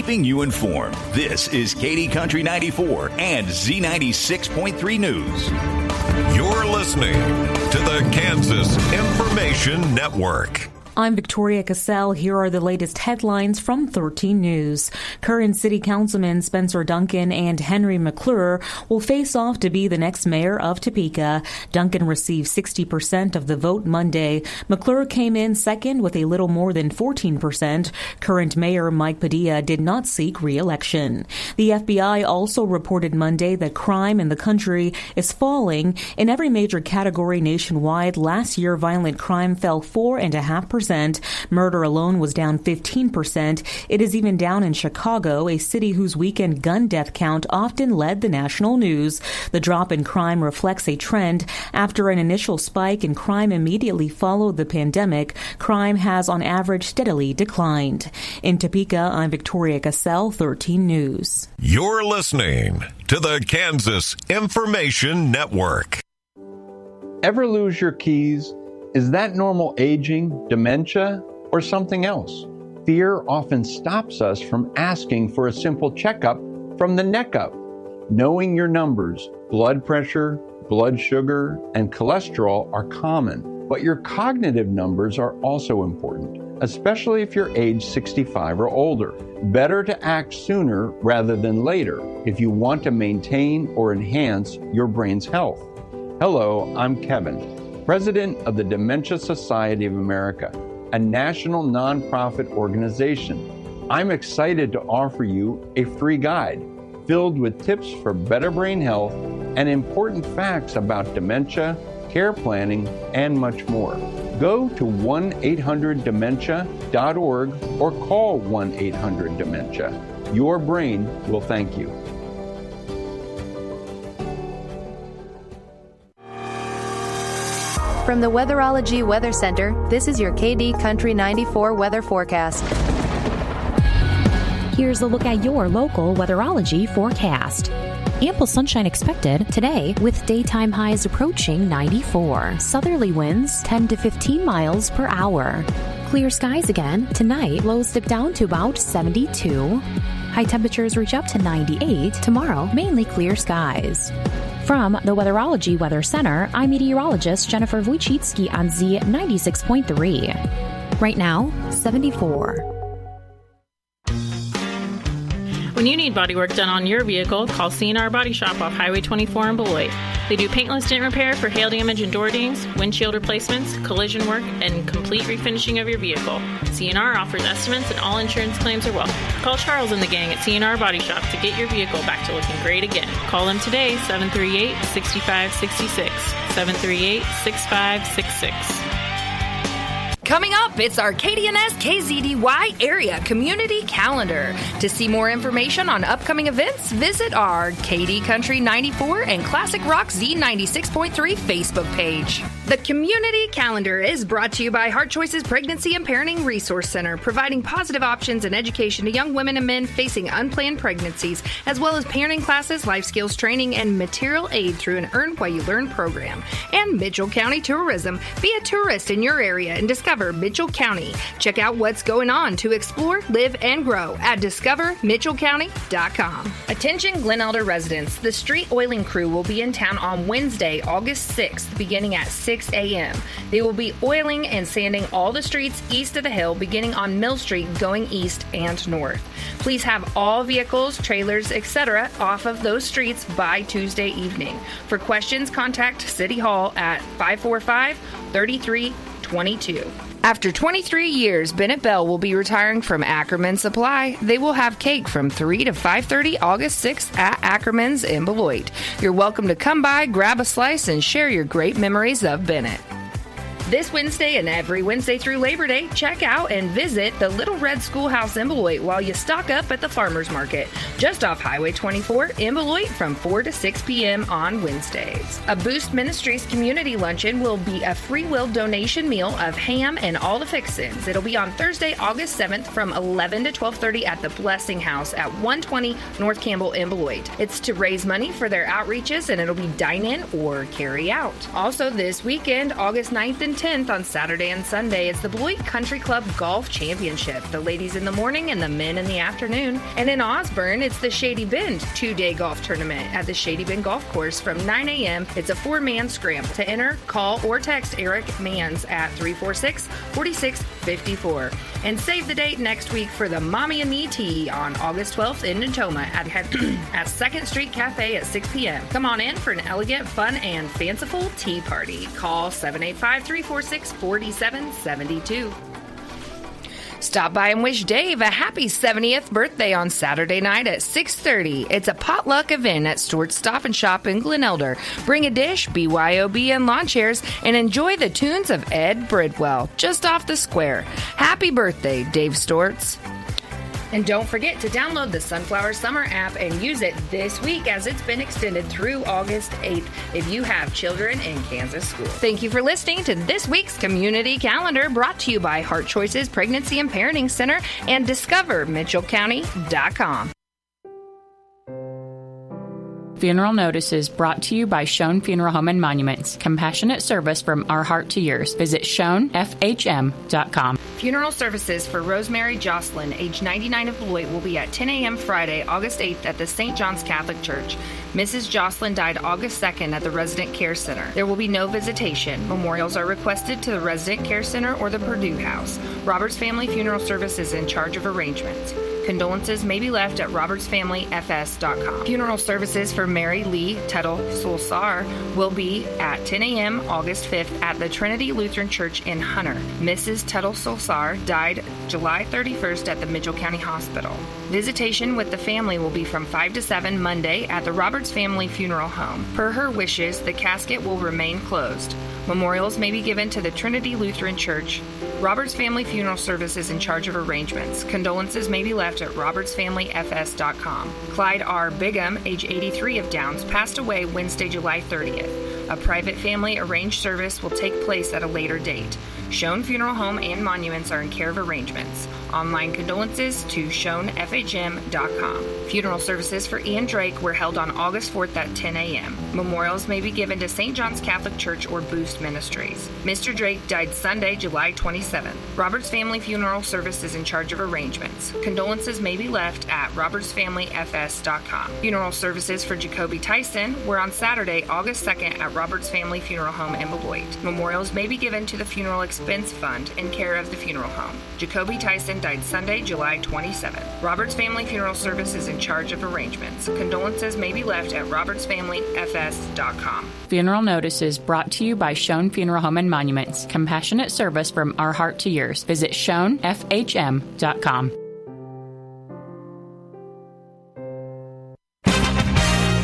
keeping you informed. This is KD Country 94 and Z96.3 News. You're listening to the Kansas Information Network. I'm Victoria Cassell. Here are the latest headlines from 13 News. Current City Councilmen Spencer Duncan and Henry McClure will face off to be the next mayor of Topeka. Duncan received 60% of the vote Monday. McClure came in second with a little more than 14%. Current Mayor Mike Padilla did not seek re-election. The FBI also reported Monday that crime in the country is falling. In every major category nationwide, last year violent crime fell 4.5%. Murder alone was down 15%. It is even down in Chicago, a city whose weekend gun death count often led the national news. The drop in crime reflects a trend. After an initial spike in crime immediately followed the pandemic, crime has on average steadily declined. In Topeka, I'm Victoria Cassell, 13 News. You're listening to the Kansas Information Network. Ever lose your keys? Is that normal aging, dementia, or something else? Fear often stops us from asking for a simple checkup from the neck up. Knowing your numbers, blood pressure, blood sugar, and cholesterol are common, but your cognitive numbers are also important, especially if you're age 65 or older. Better to act sooner rather than later if you want to maintain or enhance your brain's health. Hello, I'm Kevin, President of the Dementia Society of America, a national nonprofit organization. I'm excited to offer you a free guide filled with tips for better brain health and important facts about dementia, care planning, and much more. Go to 1-800-DEMENTIA.org or call 1-800-DEMENTIA. Your brain will thank you. From the Weatherology Weather Center, this is your KD Country 94 weather forecast. Here's a look at your local weatherology forecast. Ample sunshine expected today with daytime highs approaching 94. Southerly winds 10 to 15 miles per hour. Clear skies again. Tonight, lows dip down to about 72. High temperatures reach up to 98. Tomorrow, mainly clear skies. From the Weatherology Weather Center, I'm meteorologist Jennifer Wojcicki on Z96.3. Right now, 74. When you need bodywork done on your vehicle, call C&R Body Shop off Highway 24 in Beloit. They do paintless dent repair for hail damage and door dings, windshield replacements, collision work, and complete refinishing of your vehicle. C&R offers estimates and all insurance claims are welcome. Call Charles and the gang at C&R Body Shop to get your vehicle back to looking great again. Call them today, 738-6566, 738-6566. Coming up, it's our KDNS KZDY Area Community Calendar. To see more information on upcoming events, visit our KD Country 94 and Classic Rock Z96.3 Facebook page. The Community Calendar is brought to you by Heart Choices Pregnancy and Parenting Resource Center, providing positive options and education to young women and men facing unplanned pregnancies, as well as parenting classes, life skills training, and material aid through an Earn While You Learn program. And Mitchell County Tourism. Be a tourist in your area and discover Mitchell County. Check out what's going on to explore, live, and grow at discovermitchellcounty.com. Attention Glen Elder residents. The street oiling crew will be in town on Wednesday, August 6th, beginning at 6 a.m. They will be oiling and sanding all the streets east of the hill, beginning on Mill Street, going east and north. Please have all vehicles, trailers, etc. off of those streets by Tuesday evening. For questions, contact City Hall at 545-3322. After 23 years, Bennett Bell will be retiring from Ackerman Supply. They will have cake from 3 to 5:30 August 6th at Ackerman's in Beloit. You're welcome to come by, grab a slice, and share your great memories of Bennett. This Wednesday and every Wednesday through Labor Day, check out and visit the Little Red Schoolhouse in Beloit while you stock up at the Farmers Market, just off Highway 24 in Beloit from 4 to 6 p.m. on Wednesdays. A Boost Ministries community luncheon will be a free will donation meal of ham and all the fixins. It'll be on Thursday, August 7th from 11 to 12:30 at the Blessing House at 120 North Campbell in Beloit. It's to raise money for their outreaches, and it'll be dine-in or carry out. Also this weekend, August 9th and 10th on Saturday and Sunday is the Beloit Country Club Golf Championship. The ladies in the morning and the men in the afternoon. And in Osborne, it's the Shady Bend 2-day golf tournament at the Shady Bend Golf Course from 9 a.m. It's a 4-man scramble. To enter, call or text Eric Manns at 346-4654. And save the date next week for the Mommy and Me Tea on August 12th in Natoma at 2nd Street Cafe at 6 p.m. Come on in for an elegant, fun, and fanciful tea party. Call 785-346-4772. Stop by and wish Dave a happy 70th birthday on Saturday night at 6:30. It's a potluck event at Stewart's Stop and Shop in Glen Elder. Bring a dish, BYOB, and lawn chairs, and enjoy the tunes of Ed Bridwell, just off the square. Happy birthday, Dave Stewart's. And don't forget to download the Sunflower Summer app and use it this week as it's been extended through August 8th if you have children in Kansas schools. Thank you for listening to this week's Community Calendar, brought to you by Heart Choices Pregnancy and Parenting Center and DiscoverMitchellCounty.com. Funeral notices brought to you by Schoen Funeral Home and Monuments. Compassionate service from our heart to yours. Visit SchoenFHM.com. Funeral services for Rosemary Jocelyn, age 99 of Beloit, will be at 10 a.m. Friday, August 8th at the St. John's Catholic Church. Mrs. Jocelyn died August 2nd at the Resident Care Center. There will be no visitation. Memorials are requested to the Resident Care Center or the Purdue House. Roberts Family Funeral Service is in charge of arrangements. Condolences may be left at robertsfamilyfs.com. Funeral services for Mary Lee Tuttle Solsar will be at 10 a.m. August 5th at the Trinity Lutheran Church in Hunter. Mrs. Tuttle Solsar died July 31st at the Mitchell County Hospital. Visitation with the family will be from 5 to 7 Monday at the Roberts Family Funeral Home. Per her wishes, the casket will remain closed. Memorials may be given to the Trinity Lutheran Church. Roberts Family Funeral Service is in charge of arrangements. Condolences may be left at robertsfamilyfs.com. Clyde R. Bigham, age 83 of Downs, passed away Wednesday, July 30th. A private family arranged service will take place at a later date. Schoen Funeral Home and Monuments are in care of arrangements. Online condolences to SchoenFHM.com. Funeral services for Ian Drake were held on August 4th at 10 a.m. Memorials may be given to St. John's Catholic Church or Boost Ministries. Mr. Drake died Sunday, July 27th. Roberts Family Funeral Service is in charge of arrangements. Condolences may be left at robertsfamilyfs.com. Funeral services for Jacoby Tyson were on Saturday, August 2nd at Roberts Family Funeral Home in Beloit. Memorials may be given to the Funeral Expense Fund in care of the funeral home. Jacoby Tyson died Sunday, July 27th. Roberts Family Funeral Service is in charge of arrangements. Condolences may be left at robertsfamilyfs.com. Funeral notices brought to you by Schoen Funeral Home and Monuments. Compassionate service from our heart to yours. Visit SchoenFHM.com.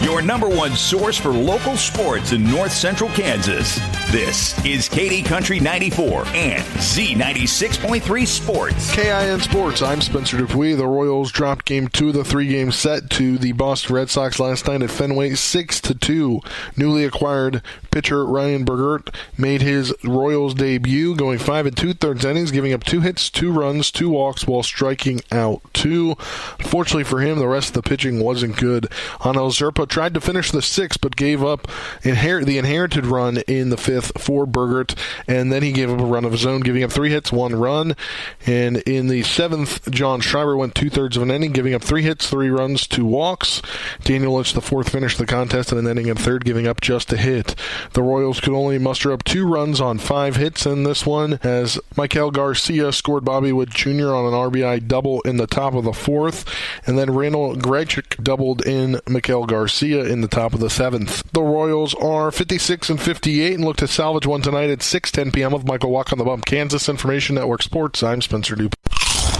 Your number one source for local sports in North Central Kansas. This is KD Country 94 and Z96.3 Sports. KIN Sports, I'm Spencer Dupuis. The Royals dropped Game 2 of the 3-game set to the Boston Red Sox last night at Fenway 6-2. Newly acquired pitcher Ryan Bergert made his Royals debut, going 5 2/3 innings, giving up 2 hits, 2 runs, 2 walks, while striking out 2. Unfortunately for him, the rest of the pitching wasn't good. Anel Zerpa tried to finish the 6th, but gave up the inherited run in the 5th for Bergert, and then he gave up a run of his own, giving up 3 hits, 1 run. And in the 7th, John Schreiber went 2/3 of an inning, giving up 3 hits, 3 runs, 2 walks. Daniel Lynch, the 4th, finished the contest in an inning and 3rd, giving up just a hit. The Royals could only muster up 2 runs on 5 hits in this one, as Michael Garcia scored Bobby Wood Jr. on an RBI double in the top of the 4th, and then Randall Grechik doubled in Michael Garcia in the top of the 7th. The Royals are 56-58 and look to salvage one tonight at 6:10 p.m. with Michael Walk on the Bump. Kansas Information Network Sports. I'm Spencer Dupe.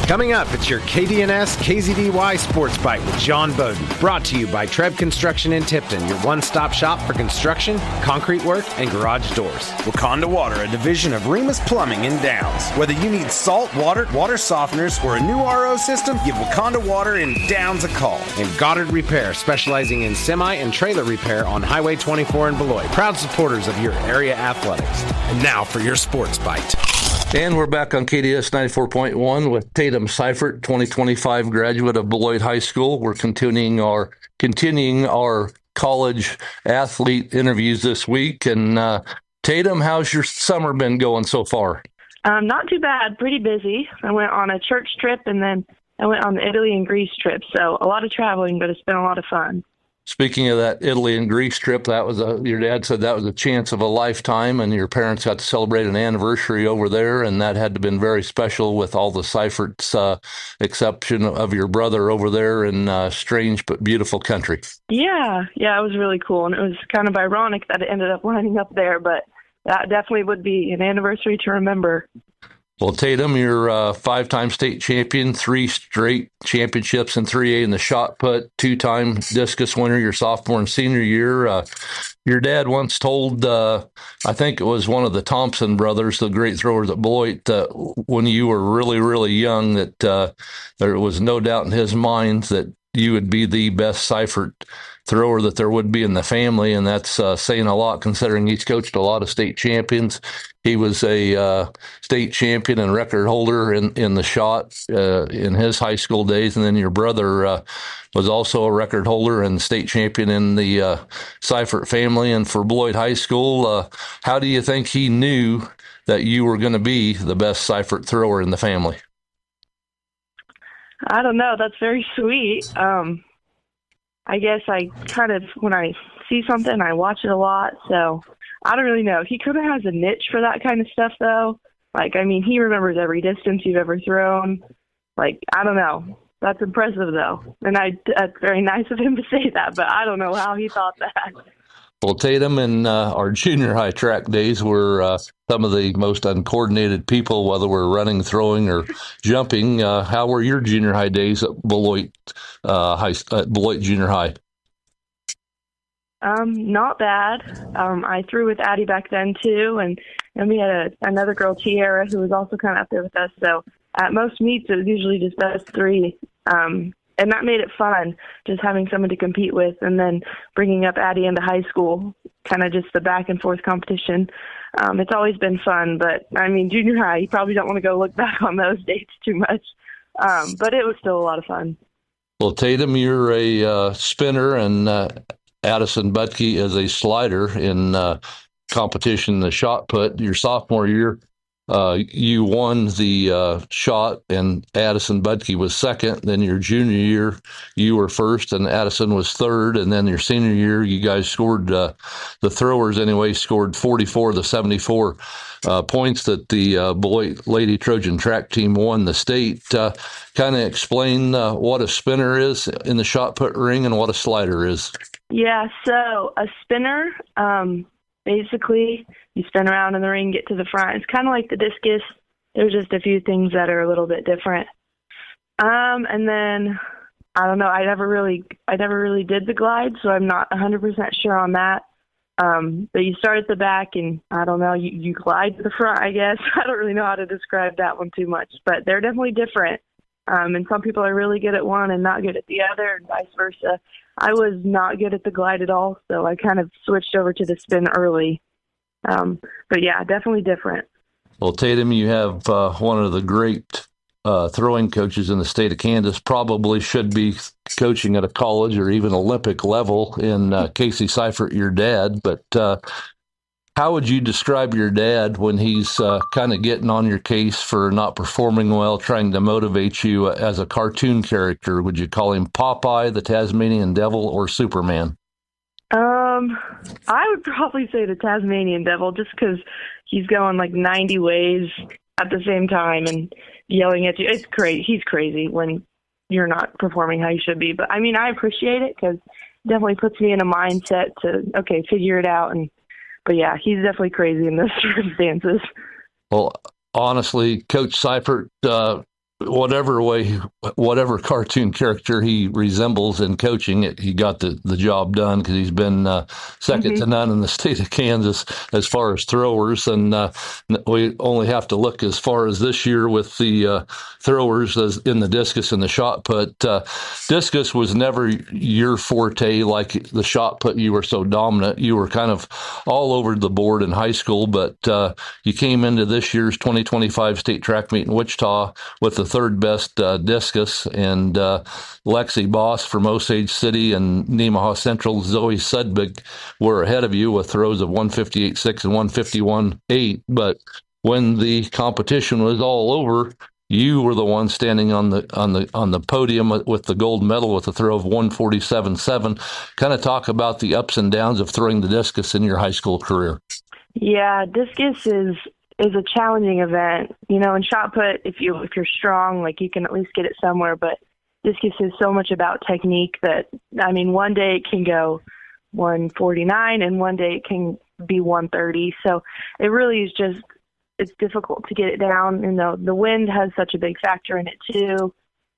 Coming up, it's your KDNS KZDY Sports Bite with John Bowden. Brought to you by Treb Construction in Tipton, your one-stop shop for construction, concrete work, and garage doors. Wakanda Water, a division of Remus Plumbing in Downs. Whether you need salt, water softeners, or a new RO system, give Wakanda Water in Downs a call. And Goddard Repair, specializing in semi and trailer repair on Highway 24 in Beloit. Proud supporters of your area athletics. And now for your Sports Bite. And we're back on KDS 94.1 with Tatum Seifert, 2025 graduate of Beloit High School. We're continuing our college athlete interviews this week, and Tatum, how's your summer been going so far? Not too bad. Pretty busy. I went on a church trip, and then I went on the Italy and Greece trip. So a lot of traveling, but it's been a lot of fun. Speaking of that Italy and Greece trip, that was your dad said that was a chance of a lifetime, and your parents got to celebrate an anniversary over there, and that had to have been very special with all the Seifert's exception of your brother over there in strange but beautiful country. Yeah, it was really cool, and it was kind of ironic that it ended up lining up there, but that definitely would be an anniversary to remember. Well, Tatum, you're a five-time state champion, 3 straight championships in 3A in the shot put, 2-time discus winner your sophomore and senior year. Your dad once told, I think it was one of the Thompson brothers, the great throwers at Beloit, when you were really, really young, that there was no doubt in his mind that you would be the best Seifert thrower that there would be in the family, and that's saying a lot considering he's coached a lot of state champions. He was a state champion and record holder in the shot in his high school days, and then your brother was also a record holder and state champion in the Seifert family. And for Beloit High School, how do you think he knew that you were going to be the best Seifert thrower in the family? I don't know. That's very sweet. I guess I kind of, when I see something, I watch it a lot. So I don't really know. He kind of has a niche for that kind of stuff, though. He remembers every distance you've ever thrown. I don't know. That's impressive, though. And that's very nice of him to say that, but I don't know how he thought that. Well, Tatum, in our junior high track days, were some of the most uncoordinated people, whether we're running, throwing, or jumping. How were your junior high days at Beloit Beloit Junior High? Not bad. I threw with Addie back then too, and we had another girl, Tiara, who was also kind of up there with us. So at most meets, it was usually just us 3. And that made it fun, just having someone to compete with, and then bringing up Addie into high school, kind of just the back and forth competition. It's always been fun, but junior high, you probably don't want to go look back on those dates too much. But it was still a lot of fun. Well, Tatum, you're a spinner, and Addison Butke is a slider in competition, the shot put. Your sophomore year, you won the shot, and Addison Butke was second. Then your junior year, you were first, and Addison was third. And then your senior year, you guys scored, the throwers anyway, scored 44 of the 74 points that the Beloit Lady Trojan track team won the state. Kind of explain what a spinner is in the shot put ring and what a slider is. Yeah, so a spinner, basically, you spin around in the ring, get to the front. It's kind of like the discus. There's just a few things that are a little bit different. And then, I don't know, I never really did the glide, so I'm not 100% sure on that. But you start at the back, and I don't know, you glide to the front, I guess. I don't really know how to describe that one too much, but they're definitely different. And some people are really good at one and not good at the other, and vice versa. I was not good at the glide at all, so I kind of switched over to the spin early. But yeah, definitely different. Well, Tatum, you have one of the great throwing coaches in the state of Kansas, probably should be coaching at a college or even Olympic level in Casey Seifert, your dad. But how would you describe your dad when he's kind of getting on your case for not performing well, trying to motivate you as a cartoon character? Would you call him Popeye, the Tasmanian Devil, or Superman? I would probably say the Tasmanian Devil, just because he's going 90 ways at the same time and yelling at you. It's crazy. He's crazy when you're not performing how you should be. But I appreciate it because it definitely puts me in a mindset to, figure it out. But yeah, he's definitely crazy in those circumstances. Well, honestly, Coach Seifert, whatever cartoon character he resembles in coaching, he got the job done because he's been second to none in the state of Kansas as far as throwers. And we only have to look as far as this year with the throwers as in the discus and the shot put. Discus was never your forte like the shot put. You were so dominant. You were kind of all over the board in high school, but you came into this year's 2025 state track meet in Wichita with the third best discus, and Lexi Boss from Osage City and Nemaha Central, Zoe Sudbig were ahead of you with throws of 158.6 and 151.8. But when the competition was all over, you were the one standing on the podium with the gold medal with a throw of 147.7. Kind of talk about the ups and downs of throwing the discus in your high school career. Yeah, discus is a challenging event. You know, in shot put, if you're strong, like you can at least get it somewhere. But discus is so much about technique that, I mean, one day it can go 149 and one day it can be 130. So it really is just, it's difficult to get it down, and the wind has such a big factor in it too.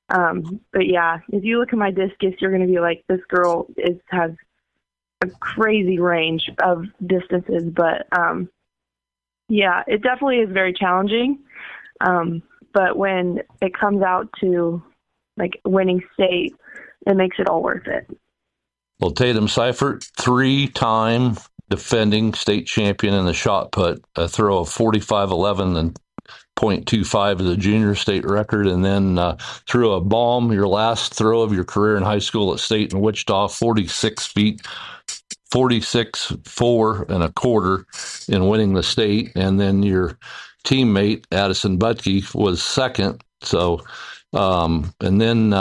But yeah, if you look at my discus, you're going to be like, this girl has a crazy range of distances. But yeah, it definitely is very challenging. But when it comes out to like winning state, it makes it all worth it. Well, Tatum Seifert, 3-time defending state champion in the shot put, a throw of 45.11 and .25 is a junior state record, and then threw a bomb, your last throw of your career in high school at state in Wichita, 46 feet, 46.4 and a quarter in winning the state. And then your teammate, Addison Butke, was second. So, and then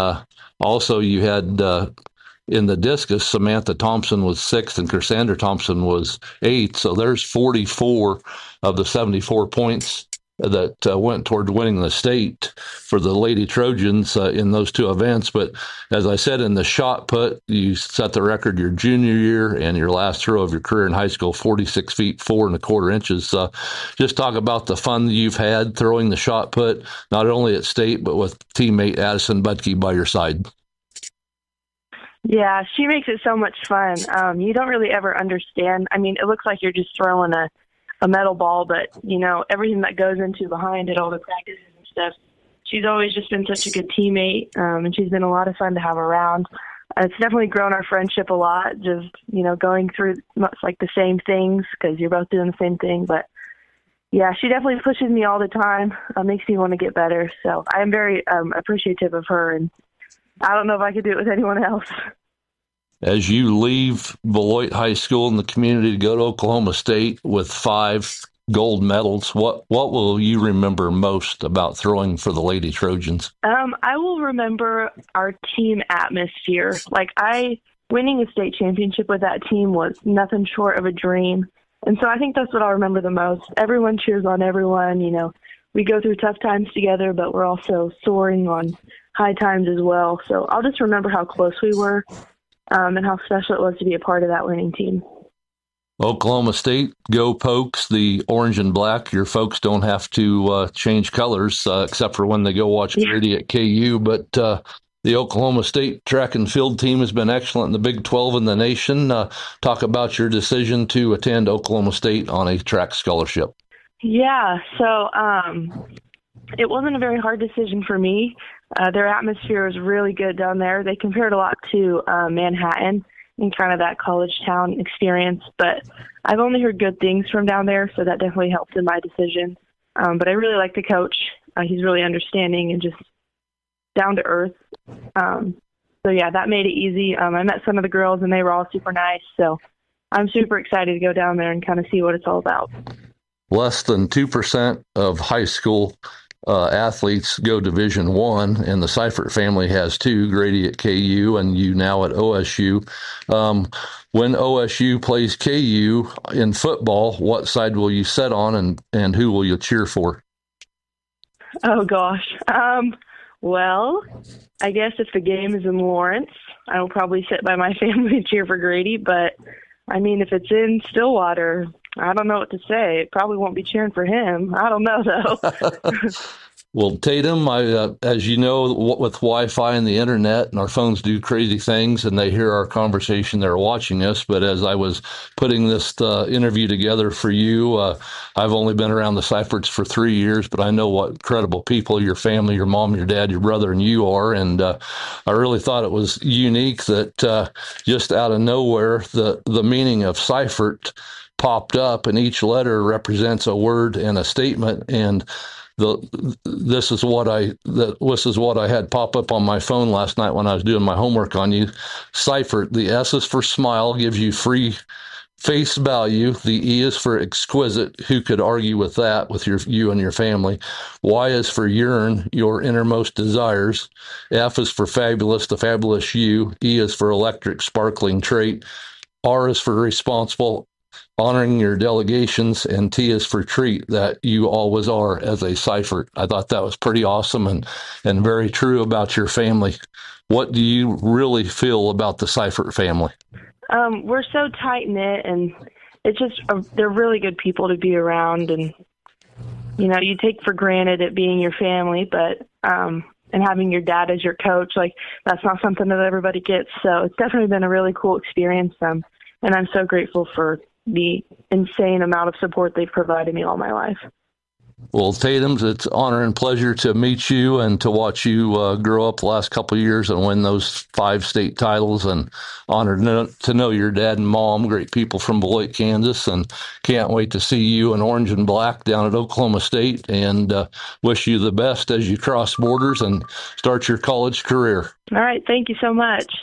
also you had in the discus, Samantha Thompson was sixth and Cassandra Thompson was eighth. So there's 44 of the 74 points that went toward winning the state for the Lady Trojans in those two events. But as I said, in the shot put, you set the record your junior year and your last throw of your career in high school, 46 feet, 4.25 inches. Just talk about the fun you've had throwing the shot put, not only at state, but with teammate Addison Butke by your side. Yeah, she makes it so much fun. You don't really ever understand. I mean, it looks like you're just throwing a metal ball, but, you know, everything that goes into behind it, all the practices and stuff, she's always just been such a good teammate, and she's been a lot of fun to have around. It's definitely grown our friendship a lot, just, you know, going through much like the same things because you're both doing the same thing. But, yeah, she definitely pushes me all the time, makes me want to get better. So I'm very appreciative of her, and I don't know if I could do it with anyone else. As you leave Beloit High School in the community to go to Oklahoma State with 5 gold medals, what will you remember most about throwing for the Lady Trojans? I will remember our team atmosphere. Like, winning a state championship with that team was nothing short of a dream. And so I think that's what I'll remember the most. Everyone cheers on everyone. You know, we go through tough times together, but we're also soaring on high times as well. So I'll just remember how close we were. And how special it was to be a part of that winning team. Oklahoma State, go Pokes, the orange and black. Your folks don't have to change colors except for when they go watch Grady at KU. But the Oklahoma State track and field team has been excellent in the Big 12 in the nation. Talk about your decision to attend Oklahoma State on a track scholarship. Yeah, so it wasn't a very hard decision for me. Their atmosphere is really good down there. They compared a lot to Manhattan and kind of that college town experience, but I've only heard good things from down there, so that definitely helped in my decision. But I really like the coach. He's really understanding and just down to earth. So yeah, that made it easy. I met some of the girls and they were all super nice, so I'm super excited to go down there and kind of see what it's all about. Less than 2% of high school athletes go Division I, and the Seifert family has 2, Grady at KU and you now at OSU. When OSU plays KU in football, what side will you sit on and who will you cheer for? Oh, gosh. Well, I guess if the game is in Lawrence, I will probably sit by my family and cheer for Grady. But, I mean, if it's in Stillwater, I don't know what to say. It probably won't be cheering for him. I don't know, though. Well, Tatum, as you know, with Wi-Fi and the internet, and our phones do crazy things, and they hear our conversation, they're watching us. But as I was putting this interview together for you, I've only been around the Seiferts for 3 years, but I know what incredible people your family, your mom, your dad, your brother, and you are. And I really thought it was unique that just out of nowhere, the meaning of Seifert popped up, and each letter represents a word and a statement. And this is what I had pop up on my phone last night when I was doing my homework on you. Seifert, the S is for smile, gives you free face value. The E is for exquisite. Who could argue with that with you and your family? Y is for yearn, your innermost desires. F is for fabulous, the fabulous you. E is for electric, sparkling trait. R is for responsible, honoring your delegations, and T is for treat, that you always are as a Seifert. I thought that was pretty awesome and very true about your family. What do you really feel about the Seifert family? We're so tight-knit, and it's just they're really good people to be around. And, you take for granted it being your family, but and having your dad as your coach, that's not something that everybody gets. So it's definitely been a really cool experience, and I'm so grateful for the insane amount of support they've provided me all my life. Well, Tatum's, it's an honor and pleasure to meet you and to watch you grow up the last couple of years and win those 5 state titles, and honored to know your dad and mom, great people from Beloit, Kansas, and can't wait to see you in orange and black down at Oklahoma State, and wish you the best as you cross borders and start your college career. All right. Thank you so much.